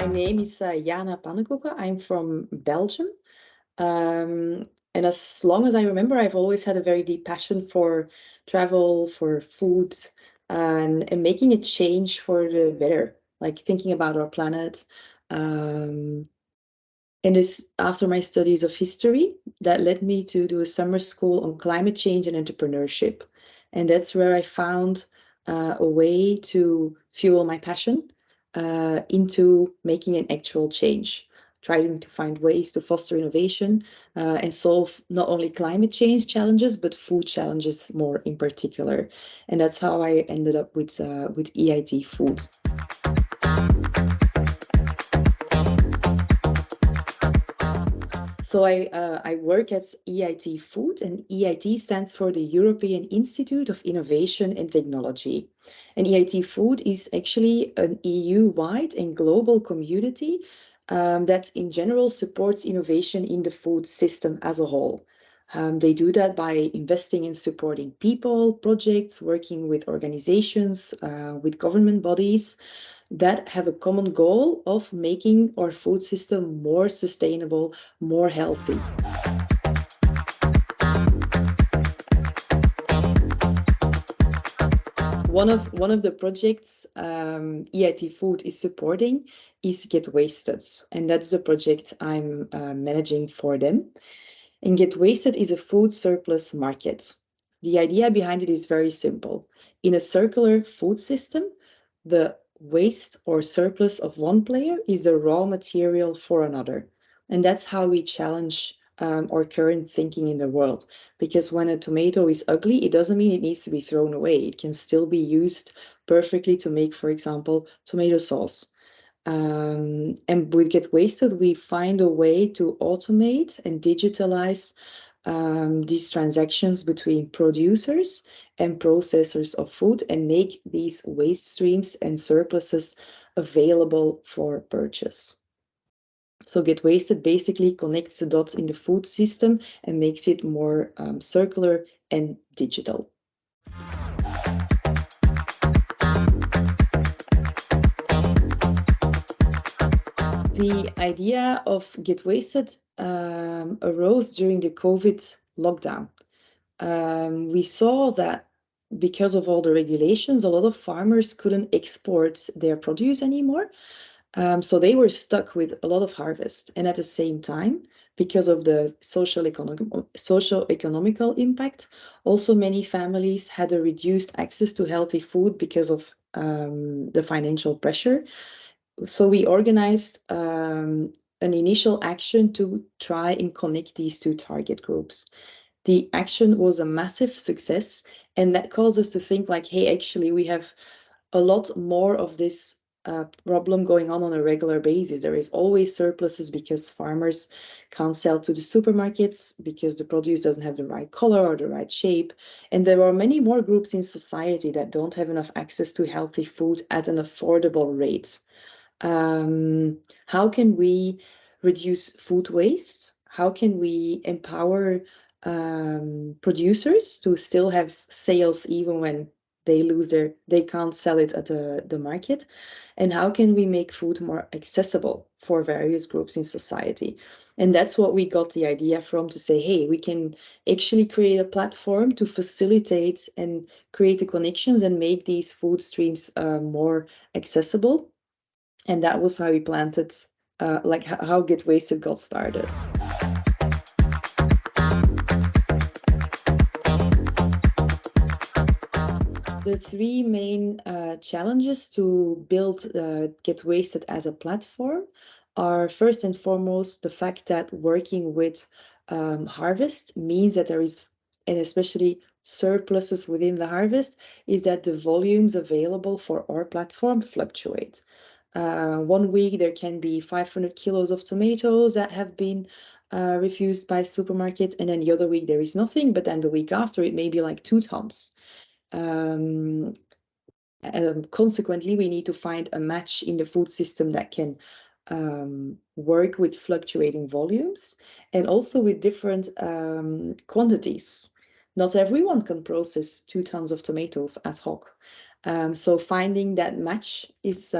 My name is Yana Pannecoucke. I'm from Belgium. And as long as I remember, I've always had a very deep passion for travel, for food, and making a change for the better, like thinking about our planet. Um, and this, after my studies of history, that led me to do a summer school on climate change and entrepreneurship. And that's where I found a way to fuel my passion into making an actual change, trying to find ways to foster innovation and solve not only climate change challenges, but food challenges more in particular. And that's how I ended up with EIT Food. So I work at EIT Food, and EIT stands for the European Institute of Innovation and Technology. And EIT Food is actually an EU-wide and global community that in general supports innovation in the food system as a whole. They do that by investing in supporting people, projects, working with organizations, with government bodies that have a common goal of making our food system more sustainable, more healthy. One of the projects EIT Food is supporting is Get Wasted, and that's the project I'm managing for them. And Get Wasted is a food surplus market. The idea behind it is very simple. In a circular food system, the waste or surplus of one player is the raw material for another. And that's how we challenge our current thinking in the world. Because when a tomato is ugly, it doesn't mean it needs to be thrown away. It can still be used perfectly to make, for example, tomato sauce. And with Get Wasted, we find a way to automate and digitalize these transactions between producers and processors of food and make these waste streams and surpluses available for purchase. So Get Wasted basically connects the dots in the food system and makes it more circular and digital. The idea of Get Wasted arose during the COVID lockdown. We saw that because of all the regulations, a lot of farmers couldn't export their produce anymore. So they were stuck with a lot of harvest. And at the same time, because of the socio-economical impact, also many families had a reduced access to healthy food because of the financial pressure. So we organized an initial action to try and connect these two target groups. The action was a massive success, and that caused us to think like, hey, actually, we have a lot more of this problem going on a regular basis. There is always surpluses because farmers can't sell to the supermarkets because the produce doesn't have the right color or the right shape. And there are many more groups in society that don't have enough access to healthy food at an affordable rate. How can we reduce food waste? How can we empower producers to still have sales even when they can't sell it at the market? And how can we make food more accessible for various groups in society? And that's what we got the idea from, to say, hey, we can actually create a platform to facilitate and create the connections and make these food streams more accessible. And that was how we planted, like how Get Wasted got started. The three main challenges to build Get Wasted as a platform are, first and foremost, the fact that working with harvest means that there is, and especially surpluses within the harvest, is that the volumes available for our platform fluctuate. One week there can be 500 kilos of tomatoes that have been refused by supermarket, and then the other week there is nothing, but then the week after it may be like 2 tons. Consequently, we need to find a match in the food system that can work with fluctuating volumes and also with different quantities. Not everyone can process 2 tons of tomatoes ad hoc. So finding that match is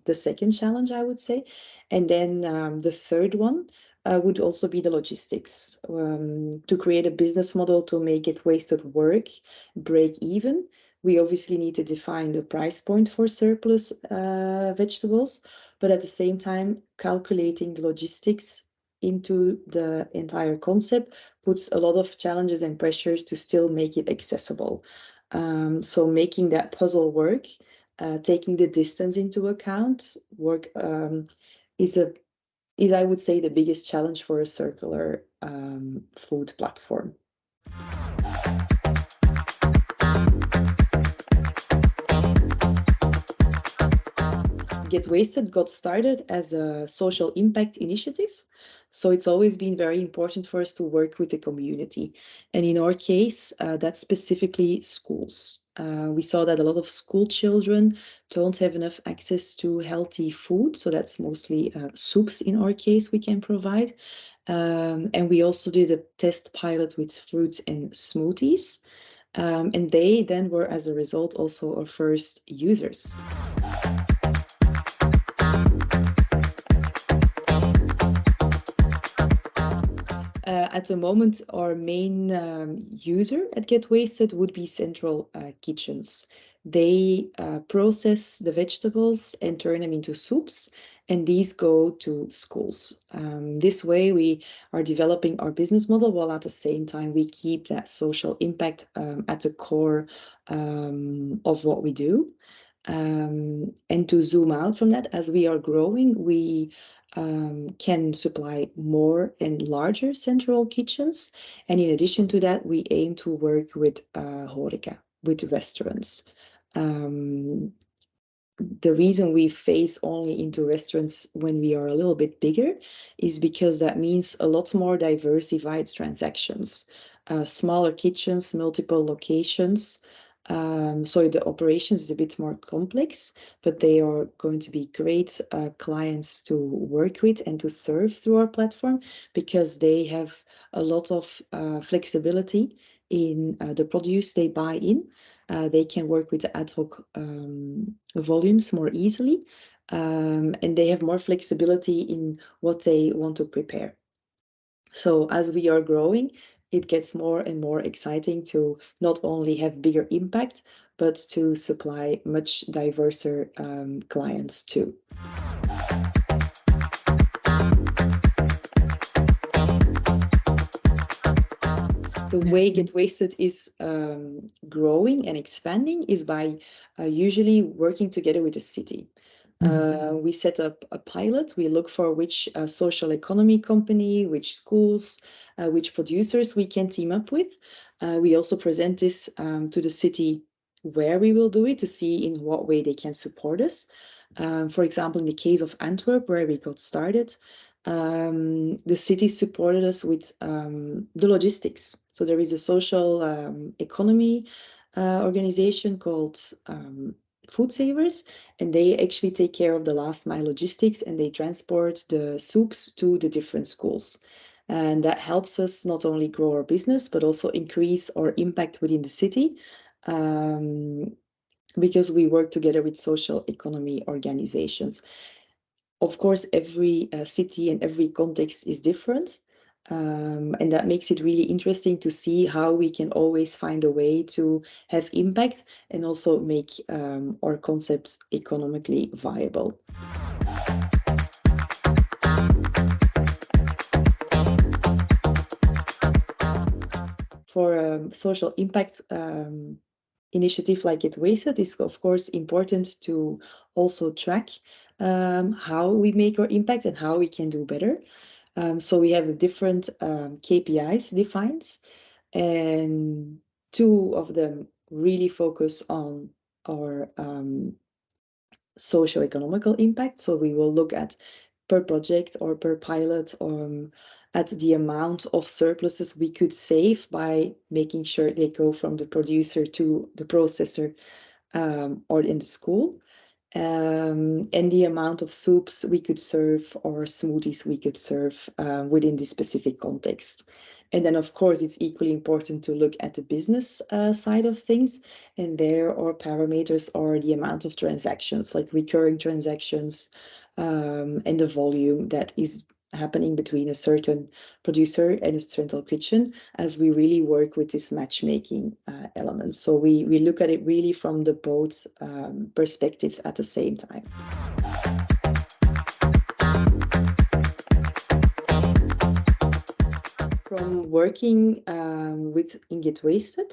the second challenge, I would say. And then the third one would also be the logistics. To create a business model to make it wasted work break even, we obviously need to define the price point for surplus vegetables, but at the same time, calculating the logistics into the entire concept puts a lot of challenges and pressures to still make it accessible. So making that puzzle work, taking the distance into account, work is a is I would say the biggest challenge for a circular food platform. Get Wasted got started as a social impact initiative. So it's always been very important for us to work with the community. And in our case, that's specifically schools. We saw that a lot of school children don't have enough access to healthy food. So that's mostly soups in our case we can provide. And we also did a test pilot with fruits and smoothies. And they then were, as a result, also our first users. At the moment, our main user at Get Wasted would be central kitchens. They process the vegetables and turn them into soups, and these go to schools. This way, we are developing our business model while at the same time we keep that social impact at the core of what we do. And to zoom out from that, as we are growing, we can supply more and larger central kitchens. And in addition to that, we aim to work with horeca, with restaurants. Um, the reason we face only into restaurants when we are a little bit bigger is because that means a lot more diversified transactions, smaller kitchens, multiple locations. So the operations is a bit more complex, but they are going to be great clients to work with and to serve through our platform because they have a lot of flexibility in the produce they buy in. They can work with the ad hoc volumes more easily, and they have more flexibility in what they want to prepare. So as we are growing, it gets more and more exciting to not only have bigger impact, but to supply much diverser clients too. The way Get Wasted is growing and expanding is by usually working together with the city. We set up a pilot. We look for which social economy company, which schools, which producers we can team up with. We also present this to the city where we will do it to see in what way they can support us. For example, in the case of Antwerp, where we got started, the city supported us with the logistics. So there is a social economy organization called Food Savers, and they actually take care of the last mile logistics and they transport the soups to the different schools. And that helps us not only grow our business, but also increase our impact within the city. Because we work together with social economy organizations. Of course, every city and every context is different. And that makes it really interesting to see how we can always find a way to have impact and also make our concepts economically viable. For social impact initiative like Get Wasted, it's of course important to also track how we make our impact and how we can do better. So we have different KPIs defined, and two of them really focus on our socio-economical impact. So we will look at per project or per pilot at the amount of surpluses we could save by making sure they go from the producer to the processor or in the school. And the amount of soups we could serve or smoothies we could serve within this specific context. And then, of course, it's equally important to look at the business side of things. And there are parameters are the amount of transactions, like recurring transactions, and the volume that is happening between a certain producer and a central kitchen, as we really work with this matchmaking element. So we look at it really from the both perspectives at the same time. From working with ingot wasted,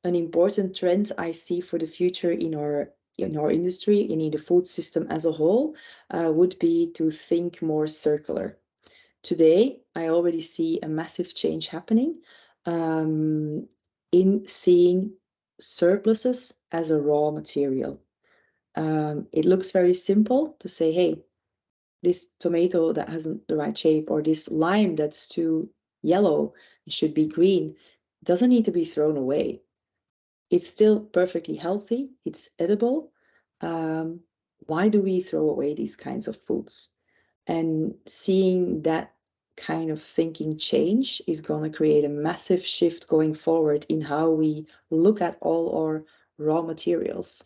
an important trend I see for the future in our industry and in the food system as a whole would be to think more circular. Today, I already see a massive change happening in seeing surpluses as a raw material. It looks very simple to say, hey, this tomato that hasn't the right shape or this lime that's too yellow, it should be green, doesn't need to be thrown away. It's still perfectly healthy, it's edible. Why do we throw away these kinds of foods? And seeing that kind of thinking change is going to create a massive shift going forward in how we look at all our raw materials,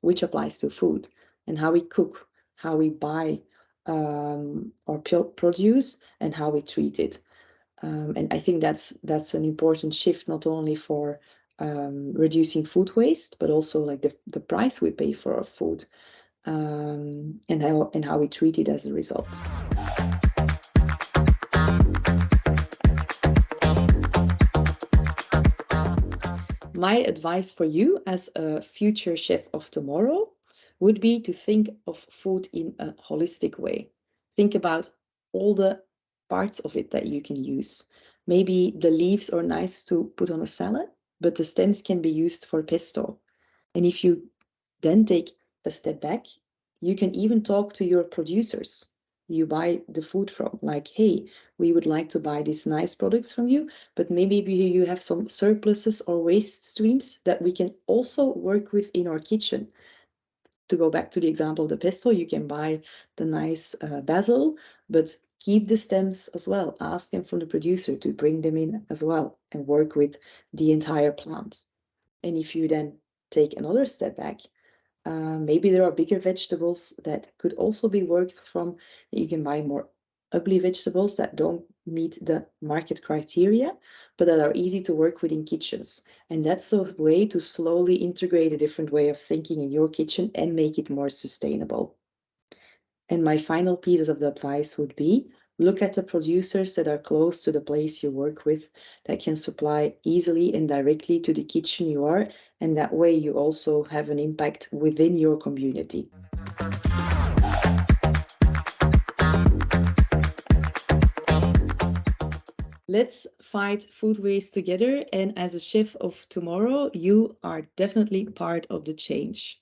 which applies to food, and how we cook, how we buy our produce, and how we treat it. And I think that's an important shift, not only for reducing food waste, but also like the price we pay for our food, and how we treat it as a result. My advice for you as a future chef of tomorrow would be to think of food in a holistic way. Think about all the parts of it that you can use. Maybe the leaves are nice to put on a salad, but the stems can be used for pesto. And if you then take a step back, you can even talk to your producers you buy the food from, like, hey, we would like to buy these nice products from you, but maybe you have some surpluses or waste streams that we can also work with in our kitchen. To go back to the example of the pesto, you can buy the nice basil, but keep the stems as well. Ask them from the producer to bring them in as well and work with the entire plant. And if you then take another step back, maybe there are bigger vegetables that could also be worked from. You can buy more ugly vegetables that don't meet the market criteria, but that are easy to work with in kitchens. And that's a way to slowly integrate a different way of thinking in your kitchen and make it more sustainable. And my final pieces of advice would be look at the producers that are close to the place you work with, that can supply easily and directly to the kitchen you are, and that way you also have an impact within your community. Let's fight food waste together, and as a chef of tomorrow, you are definitely part of the change.